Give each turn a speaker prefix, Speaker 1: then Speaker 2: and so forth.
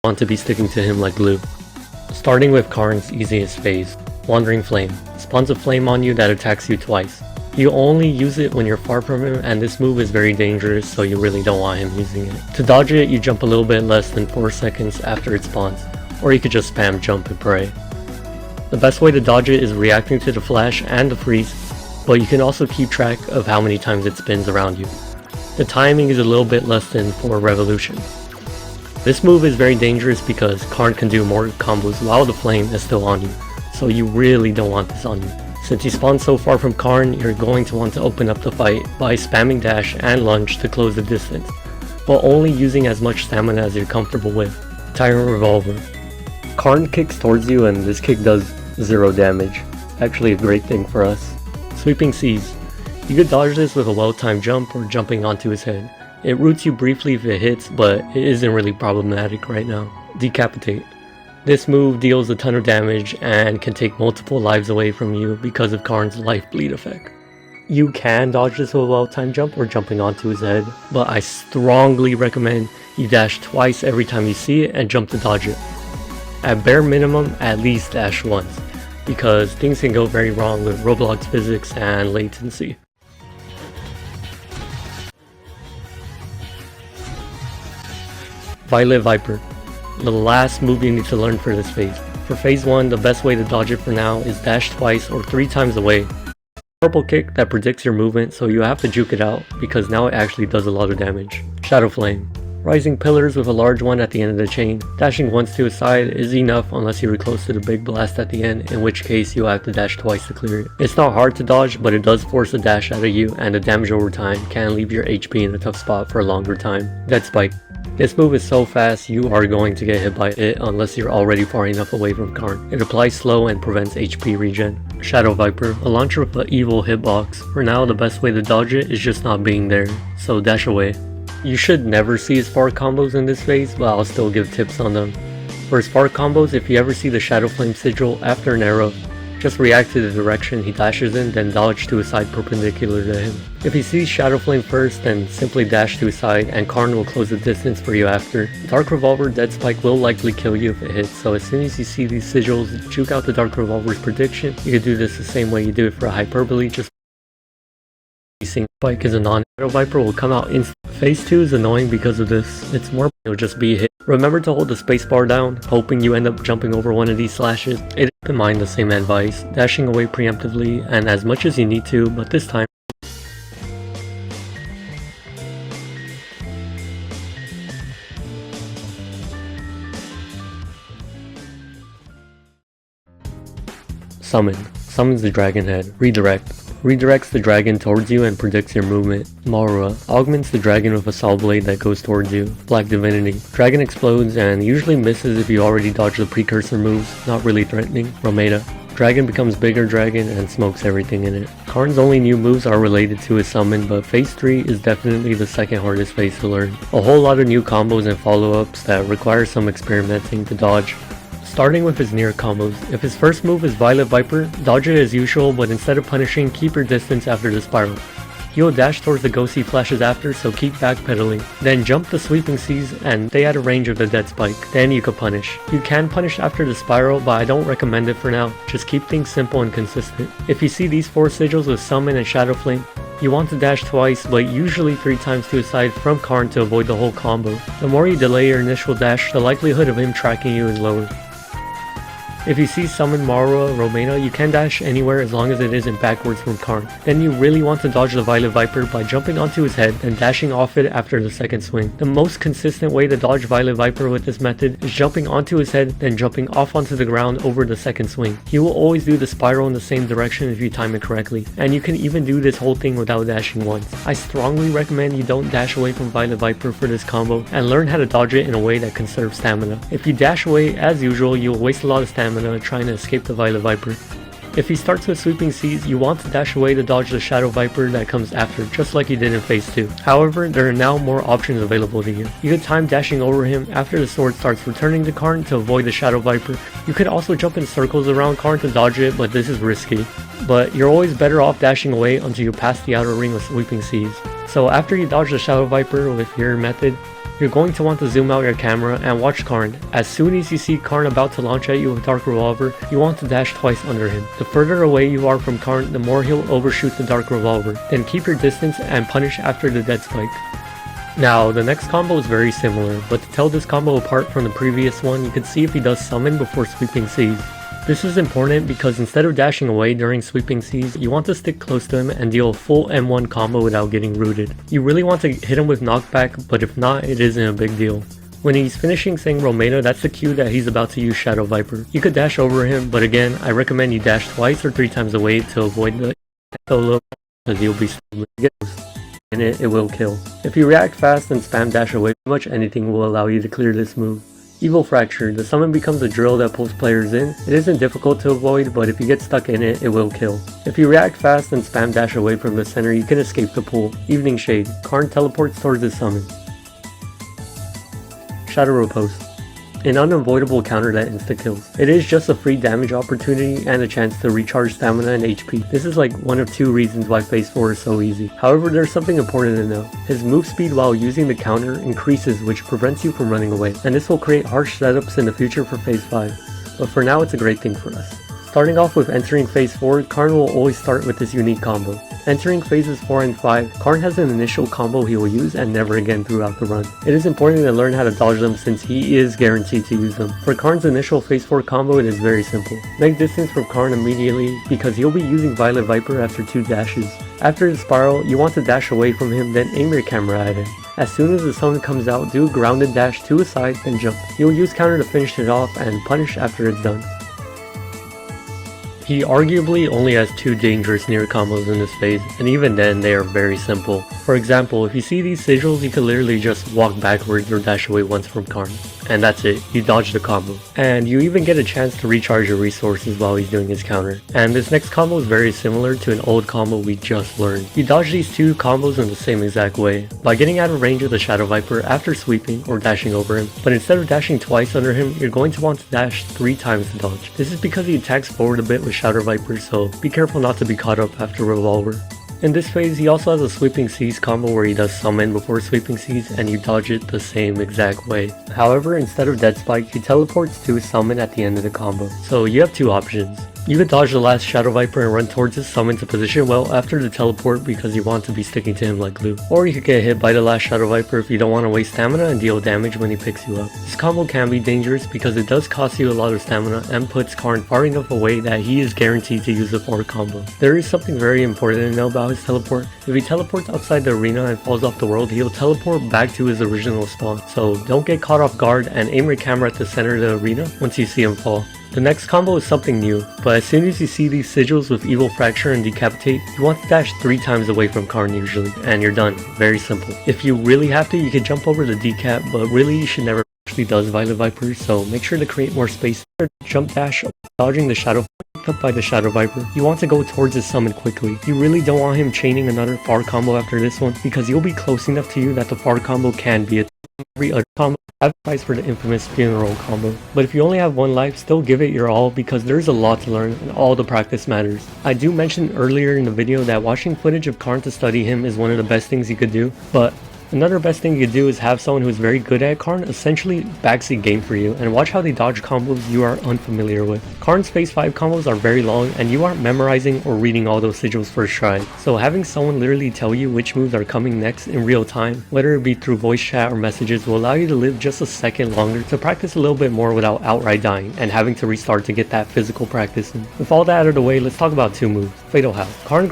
Speaker 1: want to be sticking to him like glue. Starting with Karn's easiest phase, Wandering Flame. Spawns a flame on you that attacks you twice. You only use it when you're far from him, and this move is very dangerous, so you really don't want him using it. To dodge it, you jump a little bit less than 4 seconds after it spawns, or you could just spam jump and pray. The best way to dodge it is reacting to the flash and the freeze, but you can also keep track of how many times it spins around you. The timing is a little bit less than 4 revolutions. This move is very dangerous because Karn can do more combos while the flame is still on you, so you really don't want this on you. Since you spawn so far from Karn, you're going to want to open up the fight by spamming dash and lunge to close the distance, but only using as much stamina as you're comfortable with. Tyrant Revolver. Karn kicks towards you and this kick does 0 damage, actually a great thing for us. Sweeping Seas. You could dodge this with a well-timed jump or jumping onto his head. It roots you briefly if it hits, but it isn't really problematic right now. Decapitate. This move deals a ton of damage and can take multiple lives away from you because of Karn's life bleed effect. You can dodge this with a well-timed jump or jumping onto his head, but I strongly recommend you dash twice every time you see it and jump to dodge it. At bare minimum, at least dash once, because things can go very wrong with Roblox physics and latency. Violet Viper. The last move you need to learn for this phase. For phase 1, the best way to dodge it for now is dash twice or 3 times away. Purple kick that predicts your movement, so you have to juke it out because now it actually does a lot of damage. Shadow Flame. Rising pillars with a large one at the end of the chain. Dashing once to a side is enough unless you're close to the big blast at the end, in which case you'll have to dash twice to clear it. It's not hard to dodge, but it does force a dash out of you, and the damage over time can leave your HP in a tough spot for a longer time. Dead Spike. This move is so fast you are going to get hit by it unless you're already far enough away from Karn. It applies slow and prevents HP regen. Shadow Viper, a launcher with an evil hitbox. For now, the best way to dodge it is just not being there, so dash away. You should never see his far combos in this phase, but I'll still give tips on them. For his far combos, if you ever see the Shadow Flame sigil after an arrow, just react to the direction he dashes in, then dodge to a side perpendicular to him. If he sees Shadow Flame first, then simply dash to his side and Karn will close the distance for you after. Dark Revolver Dead Spike will likely kill you if it hits, so as soon as you see these sigils, juke out the Dark Revolver's prediction. You can do this the same way you do it for a Hyperbole, just Spike is a non-Shadow Viper will come out instantly. Phase 2 is annoying because of this. It's more it'll just be a hit. Remember to hold the spacebar down, hoping you end up jumping over one of these slashes. Keep in mind the same advice, dashing away preemptively and as much as you need to, but this time Summon. Summons the dragon head. Redirect. Redirects the dragon towards you and predicts your movement. Marua. Augments the dragon with a saw blade that goes towards you. Black Divinity. Dragon explodes and usually misses if you already dodge the precursor moves, not really threatening. Rometa. Dragon becomes bigger dragon and smokes everything in it. Karn's only new moves are related to his summon, but phase 3 is definitely the second hardest phase to learn. A whole lot of new combos and follow-ups that require some experimenting to dodge. Starting with his near combos. If his first move is Violet Viper, dodge it as usual, but instead of punishing, keep your distance after the spiral. He'll dash towards the ghost he flashes after, so keep backpedaling. Then jump the Sweeping Seas and stay out of range of the Dead Spike. Then you could punish. You can punish after the spiral, but I don't recommend it for now. Just keep things simple and consistent. If you see these 4 sigils with Summon and Shadow Flame, you want to dash twice, but usually 3 times to a side from Karn to avoid the whole combo. The more you delay your initial dash, the likelihood of him tracking you is lower. If you see Summon Marua or Rometa, you can dash anywhere as long as it isn't backwards from Karn. Then you really want to dodge the Violet Viper by jumping onto his head and dashing off it after the second swing. The most consistent way to dodge Violet Viper with this method is jumping onto his head, then jumping off onto the ground over the second swing. He will always do the spiral in the same direction if you time it correctly, and you can even do this whole thing without dashing once. I strongly recommend you don't dash away from Violet Viper for this combo, and learn how to dodge it in a way that conserves stamina. If you dash away, as usual, you'll waste a lot of stamina trying to escape the Violet Viper. If he starts with Sweeping Seas, you want to dash away to dodge the Shadow Viper that comes after, just like you did in phase 2. However, there are now more options available to you. You could time dashing over him after the sword starts returning to Karn to avoid the Shadow Viper. You could also jump in circles around Karn to dodge it, but this is risky. But you're always better off dashing away until you pass the outer ring with Sweeping Seas. So after you dodge the Shadow Viper with your method, you're going to want to zoom out your camera and watch Carn. As soon as you see Carn about to launch at you with Dark Revolver, you want to dash twice under him. The further away you are from Carn, the more he'll overshoot the Dark Revolver. Then keep your distance and punish after the dead spike. Now, the next combo is very similar, but to tell this combo apart from the previous one, you can see if he does summon before sweeping seas. This is important because instead of dashing away during sweeping seas, you want to stick close to him and deal a full M1 combo without getting rooted. You really want to hit him with knockback, but if not, it isn't a big deal. When he's finishing saying Romena, that's the cue that he's about to use Shadow Viper. You could dash over him, but again, I recommend you dash twice or 3 times away to avoid the solo, because you'll be and it will kill. If you react fast and spam dash away, pretty much anything will allow you to clear this move. Evil Fracture. The summon becomes a drill that pulls players in. It isn't difficult to avoid, but if you get stuck in it, it will kill. If you react fast and spam dash away from the center, you can escape the pull. Evening Shade. Carn teleports towards his summon. Shadow Riposte. An unavoidable counter that insta-kills. It is just a free damage opportunity and a chance to recharge stamina and HP. This is like one of 2 reasons why phase 4 is so easy. However, there's something important to know. His move speed while using the counter increases, which prevents you from running away, and this will create harsh setups in the future for phase 5. But for now, it's a great thing for us. Starting off with entering phase 4, Carn will always start with this unique combo. Entering phases 4 and 5, Carn has an initial combo he will use and never again throughout the run. It is important to learn how to dodge them since he is guaranteed to use them. For Carn's initial phase 4 combo, it is very simple. Make distance from Carn immediately because he'll be using Violet Viper after 2 dashes. After the spiral, you want to dash away from him, then aim your camera at him. As soon as the summon comes out, do a grounded dash to his side, then jump. You'll use counter to finish it off and punish after it's done. He arguably only has 2 dangerous near combos in this phase, and even then they are very simple. For example, if you see these sigils, you can literally just walk backwards or dash away once from Carn. And that's it, you dodge the combo. And you even get a chance to recharge your resources while he's doing his counter. And this next combo is very similar to an old combo we just learned. You dodge these 2 combos in the same exact way, by getting out of range of the Shadow Viper after sweeping or dashing over him. But instead of dashing twice under him, you're going to want to dash 3 times to dodge. This is because he attacks forward a bit with Shadow Viper, so be careful not to be caught up after Revolver. In this phase, he also has a Sweeping Seas combo where he does summon before Sweeping Seas and you dodge it the same exact way. However, instead of Dead Spike, he teleports to summon at the end of the combo. So you have 2 options. You could dodge the last Shadow Viper and run towards his summon to position well after the teleport because you want to be sticking to him like glue. Or you could get hit by the last Shadow Viper if you don't want to waste stamina and deal damage when he picks you up. This combo can be dangerous because it does cost you a lot of stamina and puts Carn far enough away that he is guaranteed to use the 4 combo. There is something very important to know about his teleport. If he teleports outside the arena and falls off the world, he'll teleport back to his original spawn. So don't get caught off guard and aim your camera at the center of the arena once you see him fall. The next combo is something new, but as soon as you see these sigils with Evil Fracture and Decapitate, you want to dash 3 times away from Carn usually, and you're done. Very simple. If you really have to, you can jump over the decap, but really you should never actually does Violet Viper, so make sure to create more space. Jump dash, dodging the Shadow up by the Shadow Viper. You want to go towards his summon quickly. You really don't want him chaining another far combo after this one, because you'll be close enough to you that the far combo can be a every other combo. Advice for the infamous funeral combo. But if you only have 1 life, still give it your all because there's a lot to learn and all the practice matters. I do mention earlier in the video that watching footage of Carn to study him is one of the best things you could do, but another best thing you could do is have someone who's very good at Carn essentially backseat game for you and watch how they dodge combos you are unfamiliar with. Carn's phase 5 combos are very long and you aren't memorizing or reading all those sigils first try, so having someone literally tell you which moves are coming next in real time, whether it be through voice chat or messages, will allow you to live just a second longer to practice a little bit more without outright dying and having to restart to get that physical practice in. With all that out of the way, let's talk about 2 moves. Fatal Howl. Carn